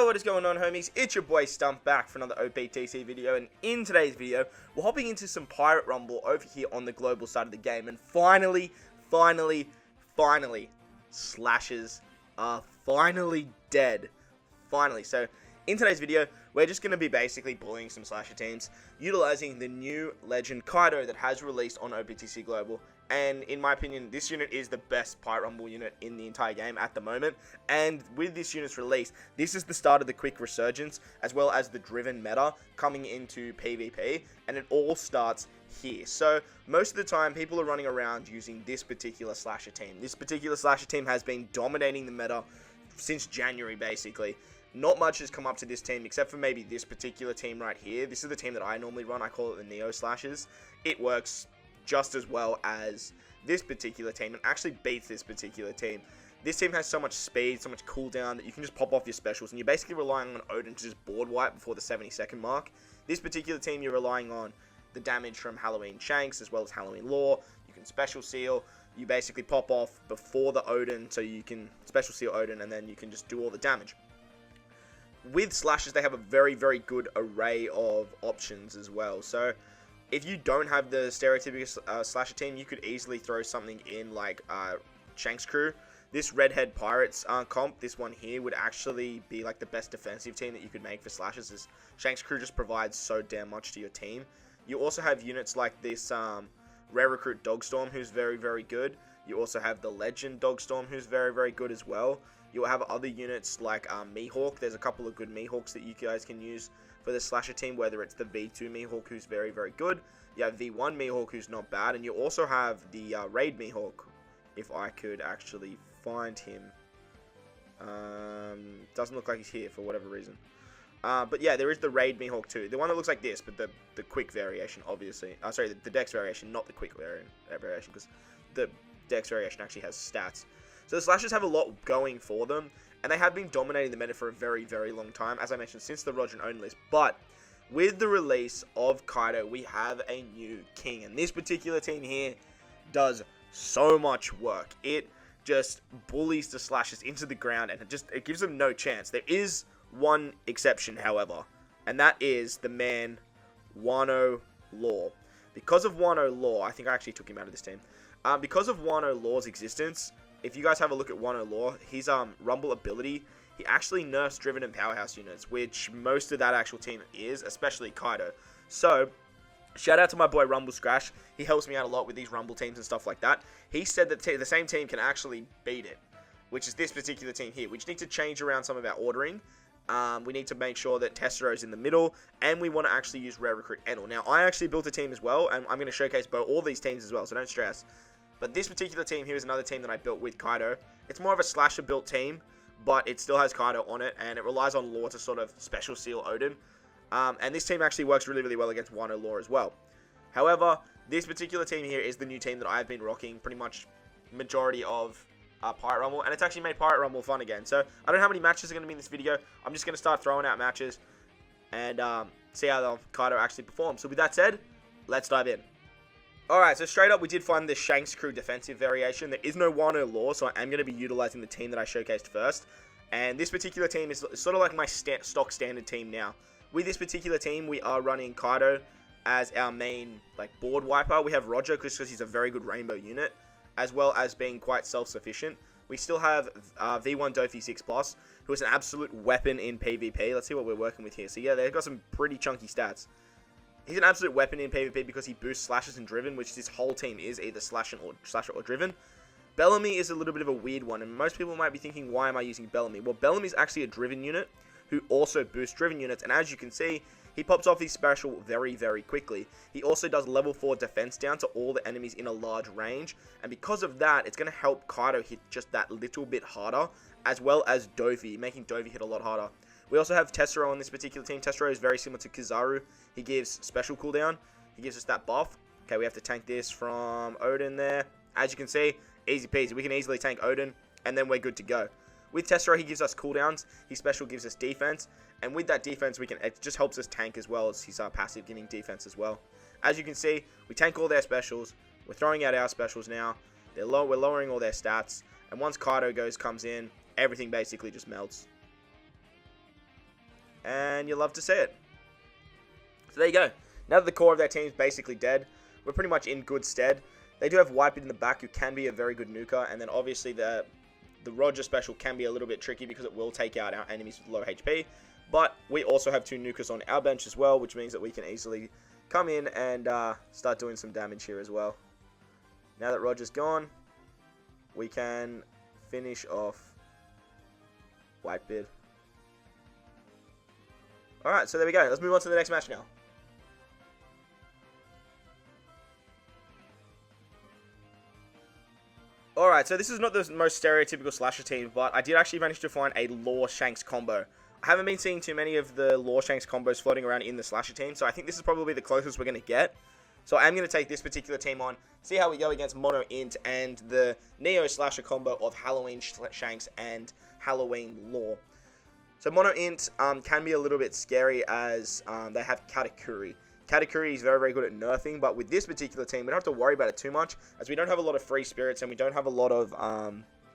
Yo, what is going on, homies? It's your boy Stump back for another Optc video, and in today's video, we're hopping into some Pirate Rumble over here on the global side of the game, and finally, slashes are finally dead. Finally. So, in today's video, we're just going to be basically bullying some slasher teams, utilizing the new legend Kaido that has released on Optc Global. And in my opinion, this unit is the best Pirate Rumble unit in the entire game at the moment. And with this unit's release, this is the start of the quick resurgence, as well as the driven meta coming into PvP. And it all starts here. So most of the time, people are running around using this particular slasher team. This particular slasher team has been dominating the meta since January, basically. Not much has come up to this team, except for maybe this particular team right here. This is the team that I normally run. I call it the Neo Slashers. It works just as well as this particular team and actually beats this particular team. This team has so much speed, so much cooldown that you can just pop off your specials, and you're basically relying on Odin to just board wipe before the 70-second mark. This particular team, you're relying on the damage from Halloween Shanks as well as Halloween Law. You can special seal. You basically pop off before the Odin, so you can special seal Odin, and then you can just do all the damage. With slashers, they have a very, very good array of options as well. So if you don't have the stereotypical slasher team, you could easily throw something in like Shanks crew. This Redhead Pirates comp, this one here, would actually be like the best defensive team that you could make for slashers. As Shanks crew just provides so damn much to your team. You also have units like this Rare Recruit Dogstorm, who's very, very good. You also have the Legend Dogstorm, who's very, very good as well. You'll have other units like Mihawk. There's a couple of good Mihawks that you guys can use for the slasher team, whether it's the V2 Mihawk, who's very, very good. You have V1 Mihawk, who's not bad. And you also have the Raid Mihawk, if I could actually find him. Doesn't look like he's here for whatever reason. But yeah, there is the Raid Mihawk too. The one that looks like this, but the quick variation, obviously. Sorry, the dex variation, not the quick variation, because the dex variation actually has stats. So the slashers have a lot going for them, and they have been dominating the meta for a very, very long time, as I mentioned, since the Roger and Odin list. But with the release of Kaido, we have a new king, and this particular team here does so much work. It just bullies the slashers into the ground, and it gives them no chance. There is one exception, however, and that is the man Wano Law. Because of Wano Law, I think I actually took him out of this team. Because of Wano Law's existence, if you guys have a look at Wano Law, his Rumble ability, he actually nerfs Driven and Powerhouse units, which most of that actual team is, especially Kaido. So, shout out to my boy Rumble Scratch. He helps me out a lot with these Rumble teams and stuff like that. He said that the same team can actually beat it, which is this particular team here. We just need to change around some of our ordering. We need to make sure that Tessero's in the middle, and we want to actually use Rare Recruit Enel. Now, I actually built a team as well, and I'm going to showcase all these teams as well, so don't stress. But this particular team here is another team that I built with Kaido. It's more of a slasher built team, but it still has Kaido on it, and it relies on Law to sort of special seal Odin. And this team actually works really, really well against Wano Law as well. However, this particular team here is the new team that I've been rocking pretty much majority of Pirate Rumble, and it's actually made Pirate Rumble fun again. So I don't know how many matches are going to be in this video. I'm just going to start throwing out matches and see how the Kaido actually performs. So with that said, let's dive in. Alright, so straight up, we did find the Shanks crew defensive variation. There is no Wano Law, so I am going to be utilizing the team that I showcased first. And this particular team is sort of like my stock standard team now. With this particular team, we are running Kaido as our main board wiper. We have Roger because he's a very good rainbow unit, as well as being quite self-sufficient. We still have V1 Dofi 6+, who is an absolute weapon in PvP. Let's see what we're working with here. So yeah, they've got some pretty chunky stats. He's an absolute weapon in PvP because he boosts slashers and driven, which this whole team is, either slasher or driven. Bellamy is a little bit of a weird one, and most people might be thinking, why am I using Bellamy? Well, Bellamy is actually a driven unit who also boosts driven units, and as you can see, he pops off his special very, very quickly. He also does level 4 defense down to all the enemies in a large range, and because of that, it's going to help Kaido hit just that little bit harder, as well as Dofi, making Dofi hit a lot harder. We also have Tessero on this particular team. Tessero is very similar to Kizaru. He gives special cooldown. He gives us that buff. Okay, we have to tank this from Odin there. As you can see, easy peasy. We can easily tank Odin, and then we're good to go. With Tessero, he gives us cooldowns. His special gives us defense. And with that defense, it just helps us tank as well as his passive giving defense as well. As you can see, we tank all their specials. We're throwing out our specials now. We're lowering all their stats. And once Kaido comes in, everything basically just melts. and you love to see it. So there you go. Now that the core of their team is basically dead, we're pretty much in good stead. They do have Whitebeard in the back, who can be a very good nuker, and then obviously the Roger special can be a little bit tricky because it will take out our enemies with low HP. But we also have 2 nukers on our bench as well, which means that we can easily come in and start doing some damage here as well. Now that Roger's gone, we can finish off Whitebeard. Alright, so there we go. Let's move on to the next match now. Alright, so this is not the most stereotypical slasher team, but I did actually manage to find a Law Shanks combo. I haven't been seeing too many of the Law Shanks combos floating around in the slasher team, so I think this is probably the closest we're going to get. So I'm going to take this particular team on, see how we go against Mono Int and the Neo Slasher combo of Halloween Shanks and Halloween Law. So Mono Int can be a little bit scary as they have Katakuri. Katakuri is very, very good at nerfing, but with this particular team, we don't have to worry about it too much, as we don't have a lot of free spirits and we don't have a lot of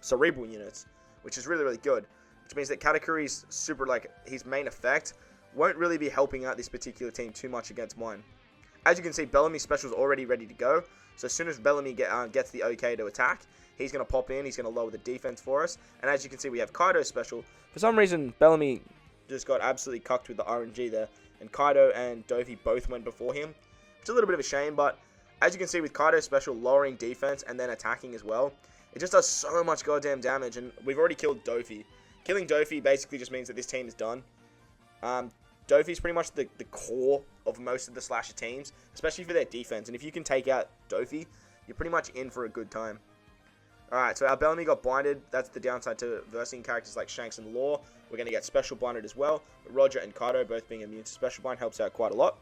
cerebral units, which is really, really good. Which means that Katakuri's super, like, his main effect won't really be helping out this particular team too much against mine. As you can see, Bellamy's special is already ready to go. So as soon as Bellamy gets the OK to attack, he's going to pop in, he's going to lower the defense for us. And as you can see, we have Kaido's special. For some reason, Bellamy just got absolutely cucked with the RNG there. And Kaido and Dovi both went before him. It's a little bit of a shame, but as you can see with Kaido's special, lowering defense and then attacking as well, it just does so much goddamn damage. And we've already killed Dovi. Killing Dofi basically just means that this team is done. Dofi is pretty much the core of most of the slasher teams, especially for their defense. And if you can take out Dofi, you're pretty much in for a good time. Alright, so our Bellamy got blinded. That's the downside to versing characters like Shanks and Law. We're going to get special blinded as well. But Roger and Kaido both being immune to special blind helps out quite a lot.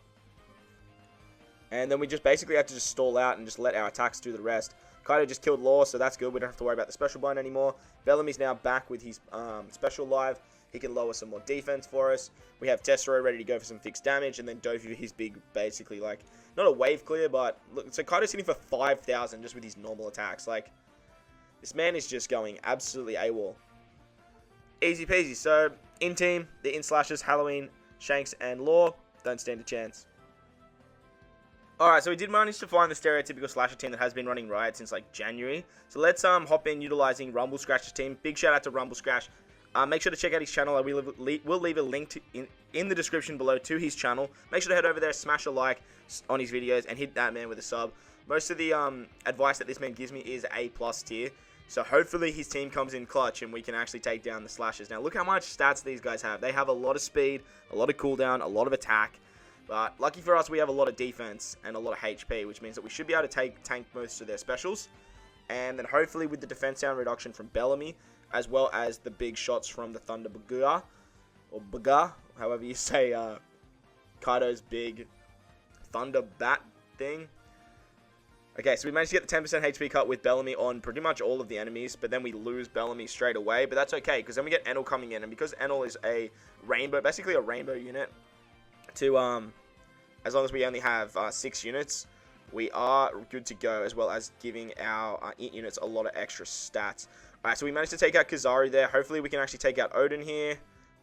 And then we just basically have to just stall out and just let our attacks do the rest. Kaido just killed Law, so that's good. We don't have to worry about the special blind anymore. Bellamy's now back with his special live. He can lower some more defense for us. We have Tessero ready to go for some fixed damage. And then Dofi, his big, basically, like, not a wave clear, but look, so Kaido's hitting for 5,000 just with his normal attacks. Like, this man is just going absolutely AWOL. Easy peasy. So, in team, the in slashers, Halloween, Shanks, and Law don't stand a chance. Alright, so we did manage to find the stereotypical slasher team that has been running Riot since like January. So let's hop in utilizing Rumble Scratch's team. Big shout out to Rumble Scratch. Make sure to check out his channel. We'll leave a link in the description below to his channel. Make sure to head over there, smash a like on his videos, and hit that man with a sub. Most of the advice that this man gives me is A+ tier. So hopefully his team comes in clutch and we can actually take down the slashers. Now look how much stats these guys have. They have a lot of speed, a lot of cooldown, a lot of attack. But lucky for us, we have a lot of defense and a lot of HP, which means that we should be able to tank most of their specials. And then hopefully with the defense down reduction from Bellamy, as well as the big shots from the Thunder Baga, or Baga, however you say Kaido's big Thunder Bat thing. Okay, so we managed to get the 10% HP cut with Bellamy on pretty much all of the enemies, but then we lose Bellamy straight away. But that's okay, because then we get Enel coming in, and because Enel is a rainbow, basically a rainbow unit, as long as we only have 6 units, we are good to go, as well as giving our int units a lot of extra stats. Alright, so we managed to take out Kizaru there. Hopefully we can actually take out Odin here.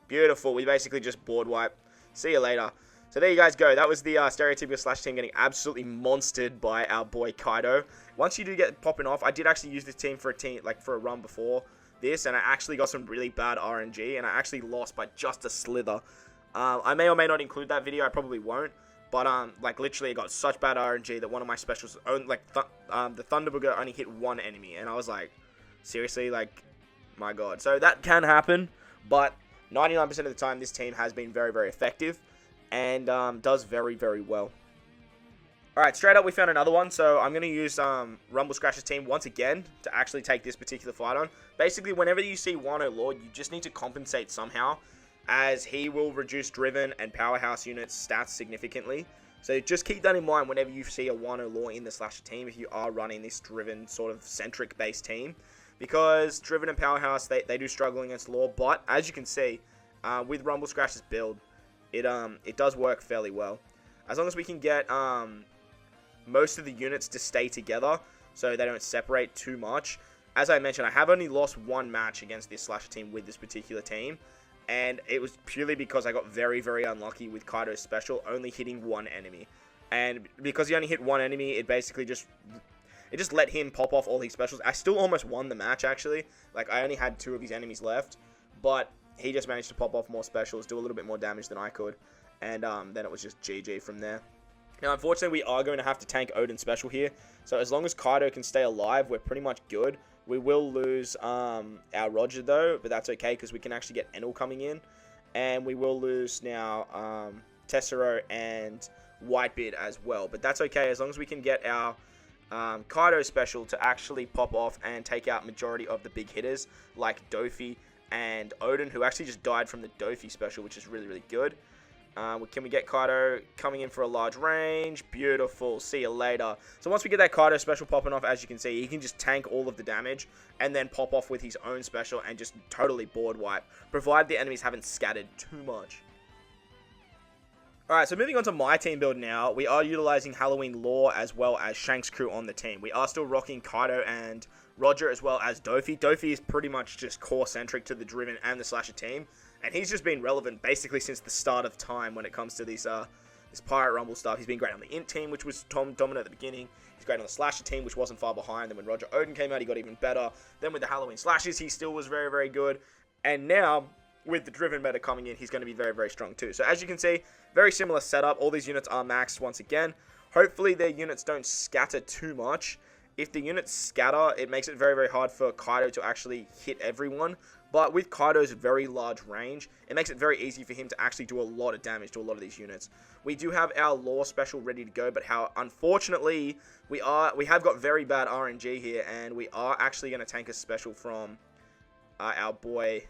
Beautiful. We basically just board wipe. See you later. So there you guys go. That was the stereotypical slash team getting absolutely monstered by our boy Kaido. Once you do get popping off, I did actually use this team for a run before this, and I actually got some really bad RNG, and I actually lost by just a slither. I may or may not include that video. I probably won't. But, like, literally, I got such bad RNG that one of my specials, the Thunderbugger only hit one enemy. And I was like, seriously? Like, my God. So, that can happen. But 99% of the time, this team has been very, very effective. And does very, very well. Alright, straight up, we found another one. So, I'm going to use Rumble Scratch's team once again to actually take this particular fight on. Basically, whenever you see Wano Lord, you just need to compensate somehow, as he will reduce Driven and Powerhouse units stats significantly. So just keep that in mind whenever you see a Wano Law in the slasher team, if you are running this Driven sort of centric based team. Because Driven and Powerhouse, they do struggle against Law, but as you can see, with Rumble Scratch's build, it does work fairly well. As long as we can get most of the units to stay together, so they don't separate too much. As I mentioned, I have only lost one match against this slasher team with this particular team. and it was purely because I got very, very unlucky with Kaido's special only hitting one enemy. And because he only hit one enemy, it basically just let him pop off all his specials. I still almost won the match, actually. Like, I only had 2 of his enemies left, but he just managed to pop off more specials, do a little bit more damage than I could, and then it was just GG from there. Now, unfortunately, we are going to have to tank Odin's special here, so as long as Kaido can stay alive, we're pretty much good. We will lose our Roger, though, but that's okay, because we can actually get Enel coming in, and we will lose now Tessero and Whitebeard as well, but that's okay, as long as we can get our Kaido special to actually pop off and take out majority of the big hitters, like Dofi and Odin, who actually just died from the Dofi special, which is really, really good. Can we get Kaido coming in for a large range? Beautiful. See you later. So once we get that Kaido special popping off, as you can see, he can just tank all of the damage and then pop off with his own special and just totally board wipe, provided the enemies haven't scattered too much. Alright, so moving on to my team build now, we are utilizing Halloween Law as well as Shanks' crew on the team. We are still rocking Kaido and Roger as well as Dofi. Dofi is pretty much just core-centric to the Driven and the Slasher team, and he's just been relevant basically since the start of time when it comes to this Pirate Rumble stuff. He's been great on the Int team, which was dominant at the beginning. He's great on the Slasher team, which wasn't far behind. Then when Roger Odin came out, he got even better. Then with the Halloween Slashers, he still was very, very good. And now, with the Driven meta coming in, he's going to be very, very strong too. So as you can see, very similar setup. All these units are maxed once again. Hopefully their units don't scatter too much. If the units scatter, it makes it very, very hard for Kaido to actually hit everyone. But with Kaido's very large range, it makes it very easy for him to actually do a lot of damage to a lot of these units. We do have our Law special ready to go, but unfortunately, we have got very bad RNG here, and we are actually going to tank a special from our boy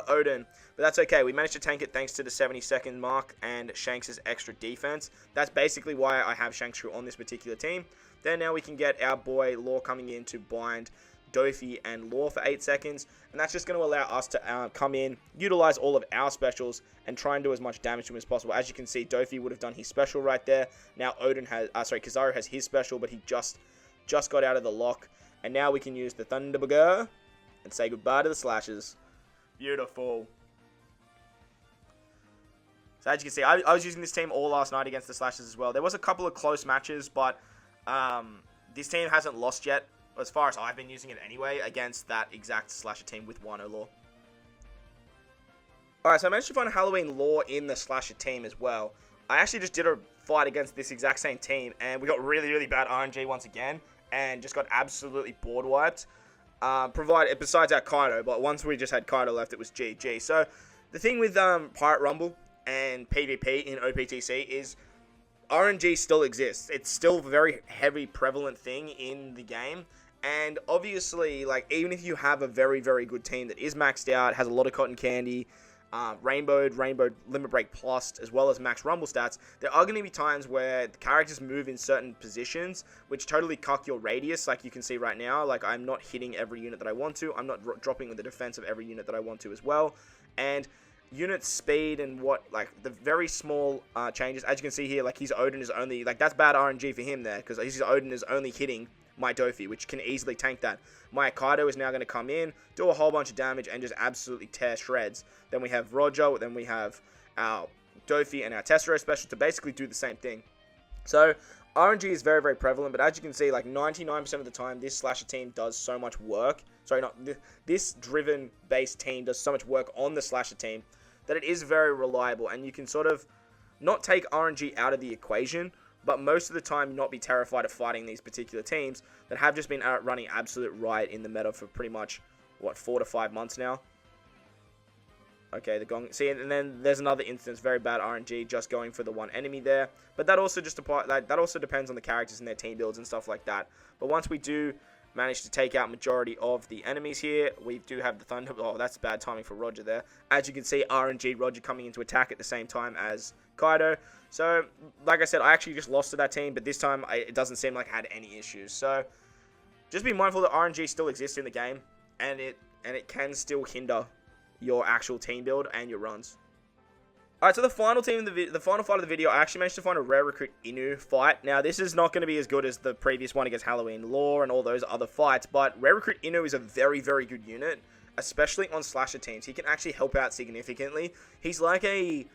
Odin, but that's okay. We managed to tank it thanks to the 70-second mark and Shanks' extra defense. That's basically why I have Shanks' crew on this particular team. Then now we can get our boy Law coming in to bind Dofi and Law for 8 seconds, and that's just going to allow us to come in, utilize all of our specials, and try and do as much damage to him as possible. As you can see, Dofi would have done his special right there. Now Odin has, Kizaru has his special, but he just got out of the lock, and now we can use the Thunderburger and say goodbye to the Slashers. Beautiful. So as you can see, I was using this team all last night against the Slashers as well. There was a couple of close matches, but this team hasn't lost yet, as far as I've been using it anyway, against that exact Slasher team with Wano Law. Alright, so I managed to find a Halloween Law in the Slasher team as well. I actually just did a fight against this exact same team, and we got really, really bad RNG once again, and just got absolutely board wiped. Besides our Kaido, but once we just had Kaido left, it was GG. So, the thing with Pirate Rumble and PvP in OPTC is RNG still exists. It's still a very heavy, prevalent thing in the game. And obviously, like, even if you have a very, very good team that is maxed out, has a lot of cotton candy, Rainbow Limit Break Plus, as well as max Rumble stats, there are going to be times where the characters move in certain positions, which totally cuck your radius, like you can see right now. Like, I'm not hitting every unit that I want to. I'm not dropping the defense of every unit that I want to as well. And unit speed and the very small changes, as you can see here, like his Odin is only, like, that's bad RNG for him there, because his Odin is only hitting my Dofi, which can easily tank that. My Kaido is now going to come in, do a whole bunch of damage, and just absolutely tear shreds. Then we have Roger, then we have our Dofi and our Tessero special to basically do the same thing. So, RNG is very, very prevalent, but as you can see, like 99% of the time, this Slasher team does so much work. Sorry, this Driven-based team does so much work on the Slasher team that it is very reliable, and you can sort of not take RNG out of the equation, but most of the time not be terrified of fighting these particular teams that have just been running absolute riot in the meta for pretty much, 4 to 5 months now. Okay, the Gong. See, and then there's another instance, very bad RNG, just going for the one enemy there. But that also that also depends on the characters and their team builds and stuff like that. But once we do manage to take out majority of the enemies here, we do have the Thunder. Oh, that's bad timing for Roger there. As you can see, RNG Roger coming into attack at the same time as Kaido. So, like I said, I actually just lost to that team, but this time it doesn't seem like I had any issues. So, just be mindful that RNG still exists in the game, and it can still hinder your actual team build and your runs. Alright, so the final fight of the video, I actually managed to find a Rare Recruit Inu fight. Now, this is not going to be as good as the previous one against Halloween Law and all those other fights, but Rare Recruit Inu is a very, very good unit. especially on slasher teams. He can actually help out significantly. He's like a,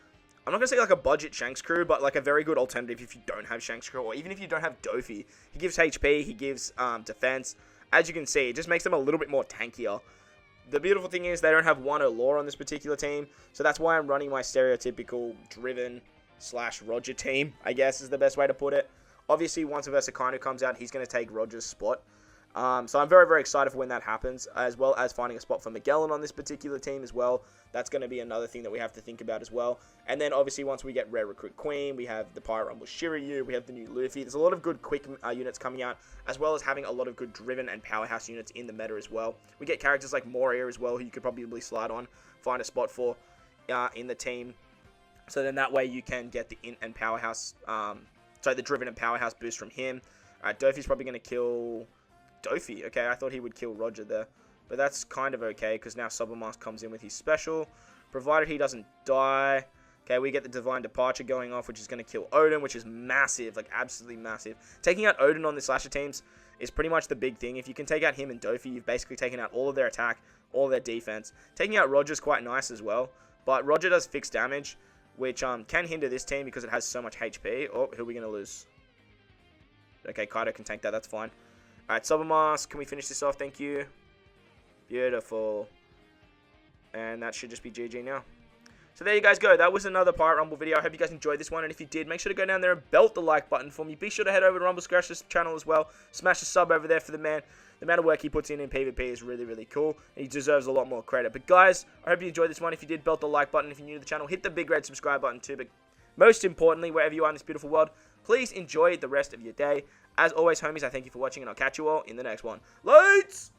I'm not going to say like a budget Shanks crew, but like a very good alternative if you don't have Shanks crew, or even if you don't have Dofi. He gives HP, he gives defense. As you can see, it just makes them a little bit more tankier. The beautiful thing is they don't have Wano lore on this particular team, so that's why I'm running my stereotypical driven / Roger team, I guess is the best way to put it. Obviously, once Versa Kaido comes out, he's going to take Roger's spot. So I'm very, very excited for when that happens, as well as finding a spot for Magellan on this particular team as well. That's going to be another thing that we have to think about as well. And then, obviously, once we get Rare Recruit Queen, we have the Pirate Rumble Shiryu, we have the new Luffy. There's a lot of good quick units coming out, as well as having a lot of good driven and powerhouse units in the meta as well. We get characters like Moria as well, who you could probably slide on, find a spot for in the team. So then that way you can get the int and powerhouse, the driven and powerhouse boost from him. Dofi's probably going to kill Dofi. Okay, I thought he would kill Roger there. But that's kind of okay, because now Subermask comes in with his special. Provided he doesn't die. Okay, we get the Divine Departure going off, which is going to kill Odin, which is massive, like absolutely massive. Taking out Odin on the slasher teams is pretty much the big thing. If you can take out him and Dofi, you've basically taken out all of their attack, all of their defense. Taking out Roger's quite nice as well. But Roger does fixed damage, which can hinder this team because it has so much HP. Oh, who are we going to lose? Okay, Kaido can tank that. That's fine. Alright, Subermask, can we finish this off? Thank you. Beautiful. And that should just be GG now. So there you guys go. That was another Pirate Rumble video. I hope you guys enjoyed this one. And if you did, make sure to go down there and belt the like button for me. Be sure to head over to Rumble Scratch's channel as well. Smash the sub over there for the man. The amount of work he puts in PvP is really, really cool. And he deserves a lot more credit. But guys, I hope you enjoyed this one. If you did, belt the like button. If you're new to the channel, hit the big red subscribe button too. But most importantly, wherever you are in this beautiful world, please enjoy the rest of your day. As always, homies, I thank you for watching, and I'll catch you all in the next one. Lights!